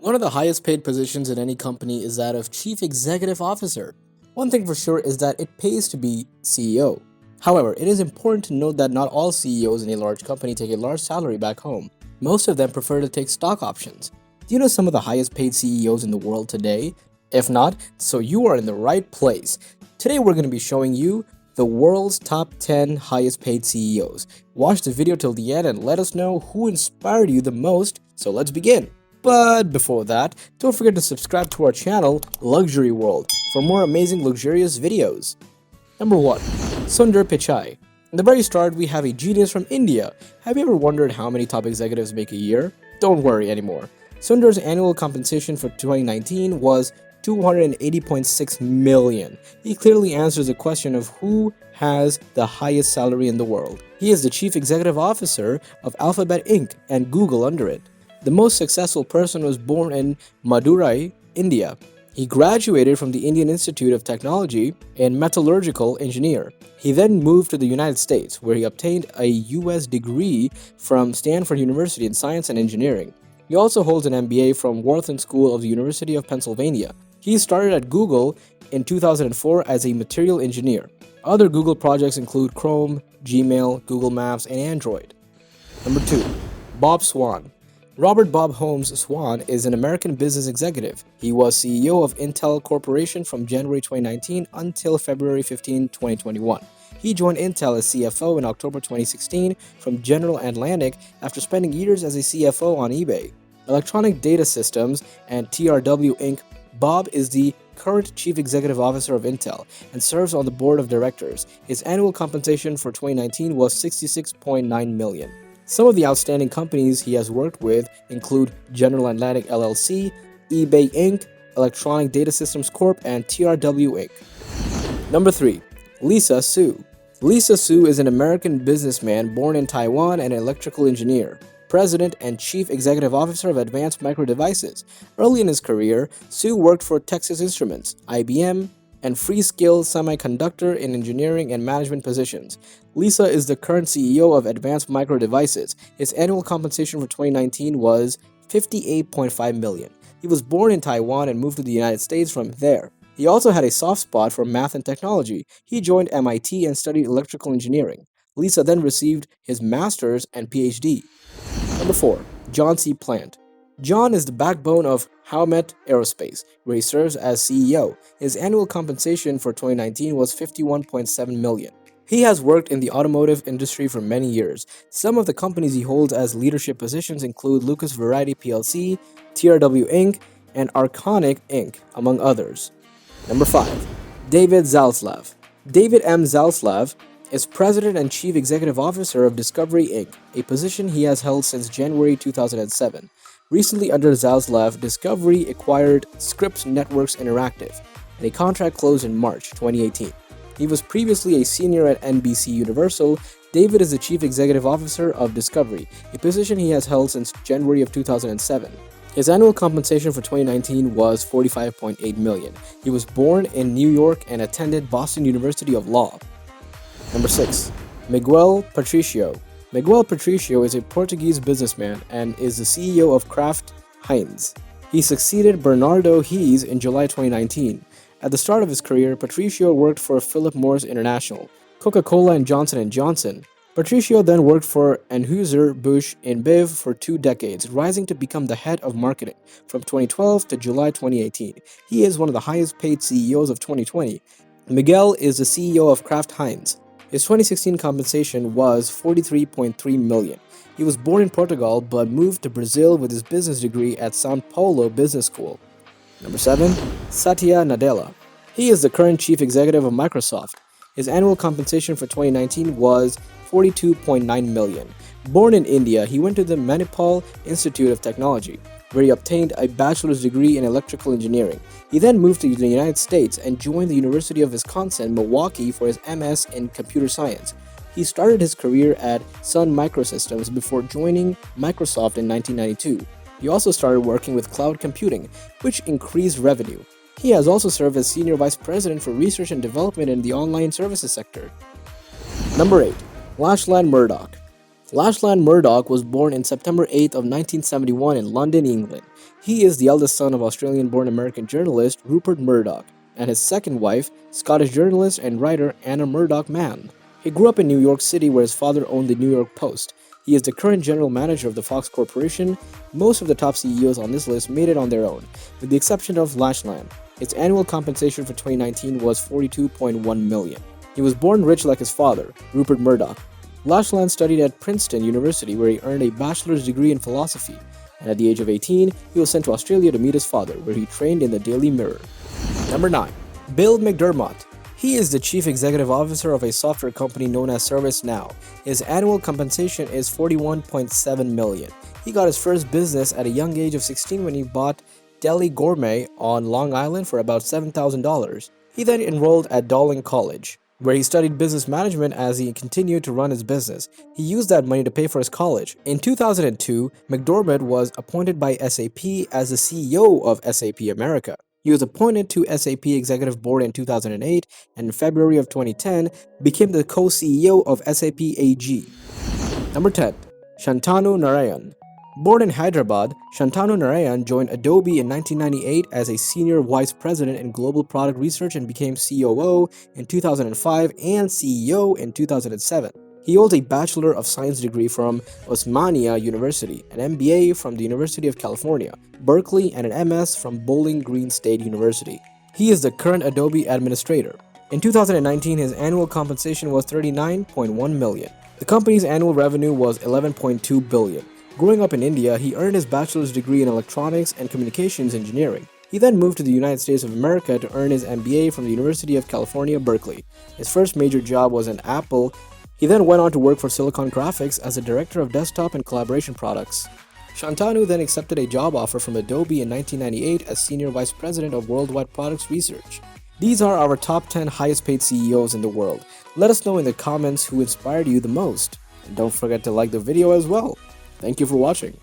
One of the highest paid positions in any company is that of Chief Executive Officer. One thing for sure is that it pays to be CEO. However, it is important to note that not all CEOs in a large company take a large salary back home. Most of them prefer to take stock options. Do you know some of the highest paid CEOs in the world today? If not, so you are in the right place. Today we're going to be showing you the world's top 10 highest paid CEOs. Watch the video till the end and let us know who inspired you the most. So let's begin. But before that, don't forget to subscribe to our channel, Luxury World, for more amazing luxurious videos. Number 1. Sundar Pichai. In the very start, we have a genius from India. Have you ever wondered how many top executives make a year? Don't worry anymore. Sundar's annual compensation for 2019 was 280.6 million. He clearly answers the question of who has the highest salary in the world. He is the chief executive officer of Alphabet Inc. and Google under it. The most successful person was born in Madurai, India. He graduated from the Indian Institute of Technology and metallurgical engineer. He then moved to the United States, where he obtained a US degree from Stanford University in Science and Engineering. He also holds an MBA from Wharton School of the University of Pennsylvania. He started at Google in 2004 as a material engineer. Other Google projects include Chrome, Gmail, Google Maps, and Android. Number 2. Bob Swann. Robert Bob Holmes Swann is an American business executive. He was CEO of Intel Corporation from January 2019 until February 15, 2021. He joined Intel as CFO in October 2016 from General Atlantic after spending years as a CFO on eBay, Electronic Data Systems, and TRW Inc. Bob is the current Chief Executive Officer of Intel and serves on the board of directors. His annual compensation for 2019 was $66.9 million. Some of the outstanding companies he has worked with include General Atlantic LLC, eBay Inc., Electronic Data Systems Corp., and TRW Inc. Number 3. Lisa Su. Lisa Su is an American businessman born in Taiwan and an electrical engineer, president and chief executive officer of Advanced Micro Devices. Early in his career, Su worked for Texas Instruments, IBM, and Freescale Semiconductor in engineering and management positions. Lisa is the current CEO of Advanced Micro Devices. His annual compensation for 2019 was $58.5 million. He was born in Taiwan and moved to the United States from there. He also had a soft spot for math and technology. He joined MIT and studied electrical engineering. Lisa then received his master's and PhD. Number 4. John C. Plant. John is the backbone of Howmet Aerospace, where he serves as CEO. His annual compensation for 2019 was $51.7 million. He has worked in the automotive industry for many years. Some of the companies he holds as leadership positions include Lucas Variety plc, TRW Inc., and Arconic Inc., among others. Number 5. David Mzalslav. David M. Mzalslav is President and Chief Executive Officer of Discovery Inc., a position he has held since January 2007. Recently, under Mzalslav, Discovery acquired Scripps Networks Interactive, and a contract closed in March 2018. He was previously a senior at NBC Universal. David is the Chief Executive Officer of Discovery, a position he has held since January of 2007. His annual compensation for 2019 was $45.8 million. He was born in New York and attended Boston University of Law. Number 6. Miguel Patricio. Miguel Patricio is a Portuguese businessman and is the CEO of Kraft Heinz. He succeeded Bernardo Hees in July 2019. At the start of his career, Patricio worked for Philip Morris International, Coca-Cola, and Johnson & Johnson. Patricio then worked for Anheuser-Busch InBev for 2 decades, rising to become the head of marketing from 2012 to July 2018. He is one of the highest paid CEOs of 2020. Miguel is the CEO of Kraft Heinz. His 2016 compensation was $43.3 million. He was born in Portugal but moved to Brazil with his business degree at São Paulo Business School. Number 7. Satya Nadella. He is the current chief executive of Microsoft. His annual compensation for 2019 was $42.9 million. Born in India, he went to the Manipal Institute of Technology, where he obtained a bachelor's degree in electrical engineering. He then moved to the United States and joined the University of Wisconsin-Milwaukee for his MS in computer science. He started his career at Sun Microsystems before joining Microsoft in 1992. He also started working with cloud computing, which increased revenue. He has also served as Senior Vice President for Research and Development in the online services sector. Number 8. Lachlan Murdoch. Lachlan Murdoch was born on September 8 of 1971 in London, England. He is the eldest son of Australian-born American journalist Rupert Murdoch and his second wife, Scottish journalist and writer Anna Murdoch Mann. He grew up in New York City where his father owned the New York Post. He is the current general manager of the Fox Corporation. Most of the top CEOs on this list made it on their own, with the exception of Lachlan. Its annual compensation for 2019 was $42.1 million. He was born rich like his father, Rupert Murdoch. Lachlan studied at Princeton University where he earned a bachelor's degree in philosophy, and at the age of 18, he was sent to Australia to meet his father, where he trained in the Daily Mirror. Number 9. Bill McDermott. He is the chief executive officer of a software company known as ServiceNow. His annual compensation is $41.7 million. He got his first business at a young age of 16 when he bought Deli Gourmet on Long Island for about $7,000. He then enrolled at Dowling College, where he studied business management as he continued to run his business. He used that money to pay for his college. In 2002, McDermott was appointed by SAP as the CEO of SAP America. He was appointed to SAP Executive Board in 2008 and in February of 2010 became the co-CEO of SAP AG. Number 10. Shantanu Narayen. Born in Hyderabad, Shantanu Narayen joined Adobe in 1998 as a senior vice president in global product research and became COO in 2005 and CEO in 2007. He holds a Bachelor of Science degree from Osmania University, an MBA from the University of California, Berkeley, and an MS from Bowling Green State University. He is the current Adobe administrator. In 2019, his annual compensation was $39.1 million. The company's annual revenue was $11.2 billion. Growing up in India, he earned his bachelor's degree in electronics and communications engineering. He then moved to the United States of America to earn his MBA from the University of California, Berkeley. His first major job was in Apple. He then went on to work for Silicon Graphics as a director of desktop and collaboration products. Shantanu then accepted a job offer from Adobe in 1998 as senior vice president of worldwide products research. These are our top 10 highest paid CEOs in the world. Let us know in the comments who inspired you the most. And don't forget to like the video as well. Thank you for watching.